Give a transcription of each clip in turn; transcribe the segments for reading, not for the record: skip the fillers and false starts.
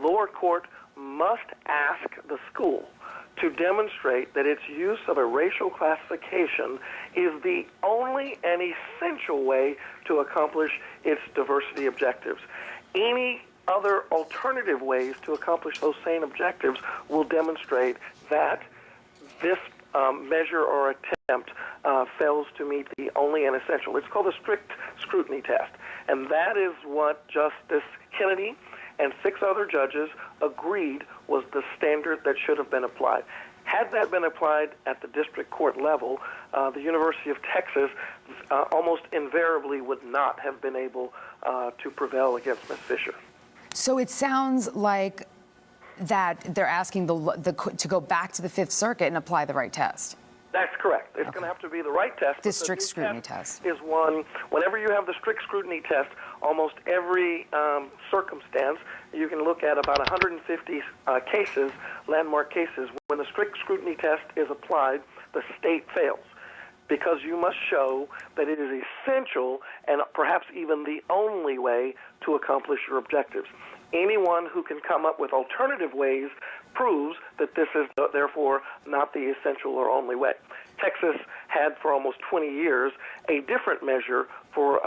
lower court must ask the school to demonstrate that its use of a racial classification is the only and essential way to accomplish its diversity objectives. Any other alternative ways to accomplish those same objectives will demonstrate that this measure or attempt fails to meet the only and essential. It's called the strict scrutiny test, and that is what Justice Kennedy and 6 other judges agreed was the standard that should have been applied. Had that been applied at the district court level, the University of Texas almost invariably would not have been able to prevail against Ms. Fisher. So it sounds like that they're asking to go back to the Fifth Circuit and apply the right test. That's correct. It's going to have to be the right test. The strict scrutiny test is one. Whenever you have the strict scrutiny test, almost every circumstance, you can look at about 150 cases, landmark cases. When the strict scrutiny test is applied, the state fails, because you must show that it is essential and perhaps even the only way to accomplish your objectives. Anyone who can come up with alternative ways proves that this is therefore not the essential or only way. Texas had for almost 20 years a different measure for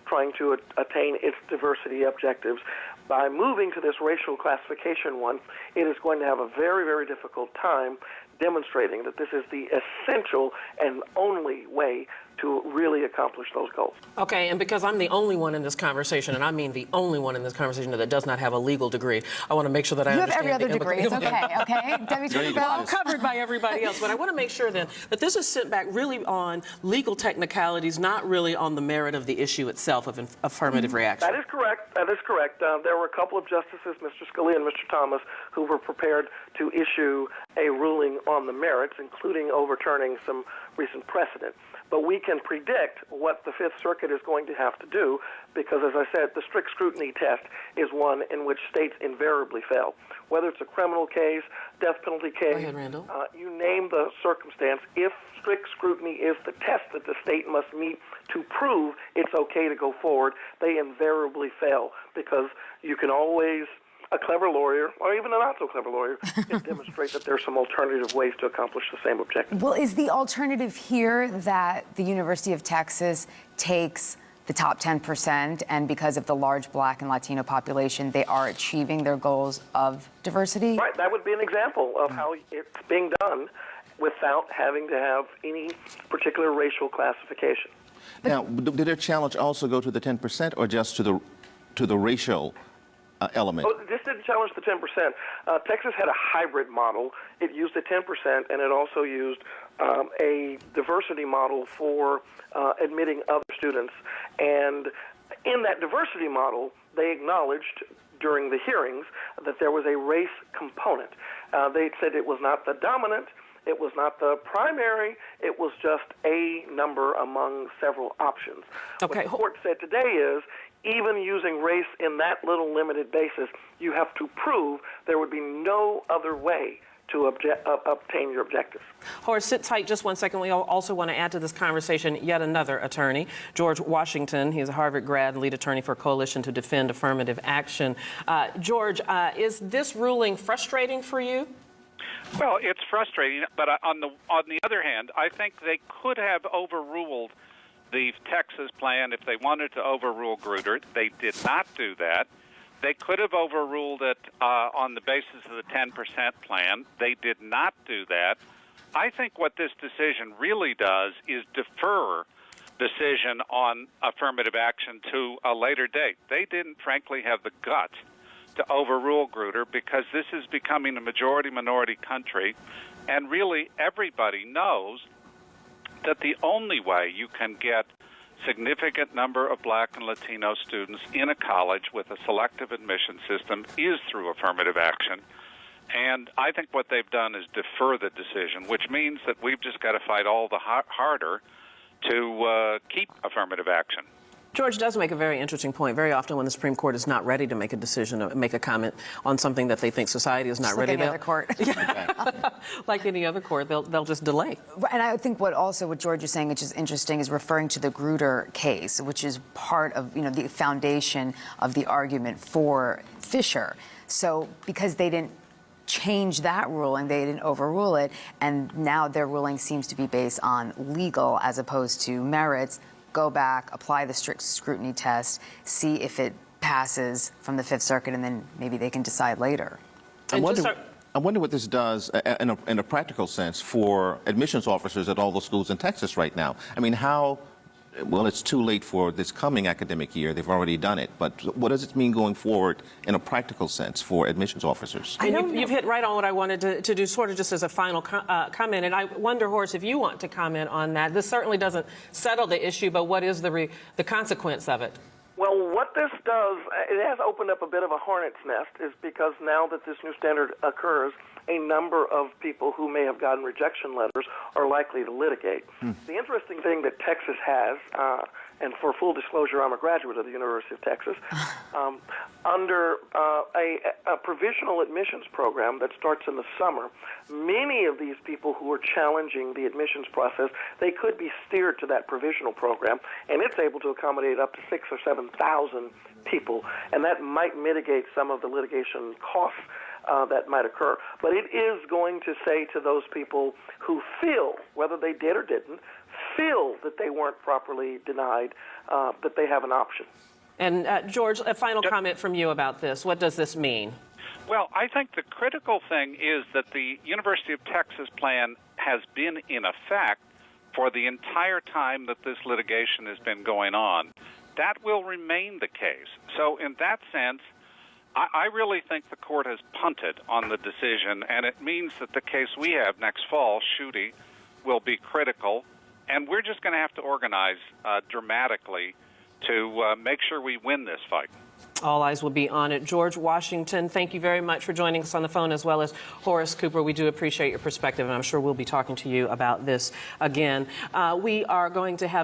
trying to attain its diversity objectives. By moving to this racial classification one, it is going to have a very, very difficult time demonstrating that this is the essential and only way to really accomplish those goals. Okay, and because I'm the only one in this conversation, and I mean the only one in this conversation that does not have a legal degree, I want to make sure that I understand. You have every other degree. It's okay, okay? Well, I'm covered by everybody else, but I want to make sure then that this is sent back really on legal technicalities, not really on the merit of the issue itself of affirmative reaction. That is correct. That is correct. There were a couple of justices, Mr. Scalia and Mr. Thomas, who were prepared to issue a ruling on the merits, including overturning some recent precedent. But we can predict what the Fifth Circuit is going to have to do because, as I said, the strict scrutiny test is one in which states invariably fail. Whether it's a criminal case, death penalty case, Go ahead, Randall. You name the circumstance, if strict scrutiny is the test that the state must meet to prove it's okay to go forward, they invariably fail because you can always, a clever lawyer, or even a not-so-clever lawyer, can demonstrate that there are some alternative ways to accomplish the same objective. Well, is the alternative here that the University of Texas takes the top 10%, and because of the large Black and Latino population, they are achieving their goals of diversity? Right, that would be an example of how it's being done without having to have any particular racial classification. Now, did their challenge also go to the 10% or just to the racial element? Oh, this didn't challenge the 10%. Texas had a hybrid model. It used the 10%, and it also used a diversity model for admitting other students. And in that diversity model, they acknowledged during the hearings that there was a race component. They said it was not the dominant, it was not the primary, it was just a number among several options. Okay. What the court said today is, even using race in that little limited basis, you have to prove there would be no other way to obtain your objectives. Horace, sit tight just one second. We also want to add to this conversation yet another attorney, George Washington. He is a Harvard grad and lead attorney for Coalition to Defend Affirmative Action. George, is this ruling frustrating for you? Well, it's frustrating, but on the other hand, I think they could have overruled the Texas plan if they wanted to overrule Grutter. They did not do that. They could have overruled it on the basis of the 10% plan. They did not do that. I think what this decision really does is defer decision on affirmative action to a later date. They didn't, frankly, have the guts to overrule Grutter because this is becoming a majority-minority country, and really everybody knows that the only way you can get significant number of Black and Latino students in a college with a selective admission system is through affirmative action. And I think what they've done is defer the decision, which means that we've just got to fight all the harder to keep affirmative action. George does make a very interesting point. Very often when the Supreme Court is not ready to make a decision or make a comment on something that they think society is not ready to... Like any other court. Like any other court, they'll just delay. And I think what George is saying, which is interesting, is referring to the Grutter case, which is part of, the foundation of the argument for Fisher. So because they didn't change that ruling, they didn't overrule it, and now their ruling seems to be based on legal as opposed to merits, go back, apply the strict scrutiny test, see if it passes from the Fifth Circuit, and then maybe they can decide later. I wonder what this does in a practical sense for admissions officers at all the schools in Texas right now. I mean, well, it's too late for this coming academic year. They've already done it. But what does it mean going forward in a practical sense for admissions officers? You've hit right on what I wanted to do, sort of just as a final comment. And I wonder, Horace, if you want to comment on that. This certainly doesn't settle the issue, but what is the consequence of it? Well, what this does, it has opened up a bit of a hornet's nest, is because now that this new standard occurs, a number of people who may have gotten rejection letters are likely to litigate. The interesting thing that Texas has, and for full disclosure, I'm a graduate of the University of Texas, under a provisional admissions program that starts in the summer, many of these people who are challenging the admissions process, they could be steered to that provisional program, and it's able to accommodate up to 6,000 or 7,000 people, and that might mitigate some of the litigation costs that might occur. But it is going to say to those people who feel, whether they did or didn't, feel that they weren't properly denied, that they have an option. And George, a final comment from you about this. What does this mean? Well, I think the critical thing is that the University of Texas plan has been in effect for the entire time that this litigation has been going on. That will remain the case. So in that sense, I really think the court has punted on the decision, and it means that the case we have next fall, Schuette, will be critical, and we're just going to have to organize dramatically to make sure we win this fight. All eyes will be on it. George Washington, thank you very much for joining us on the phone, as well as Horace Cooper. We do appreciate your perspective, and I'm sure we'll be talking to you about this again. We are going to have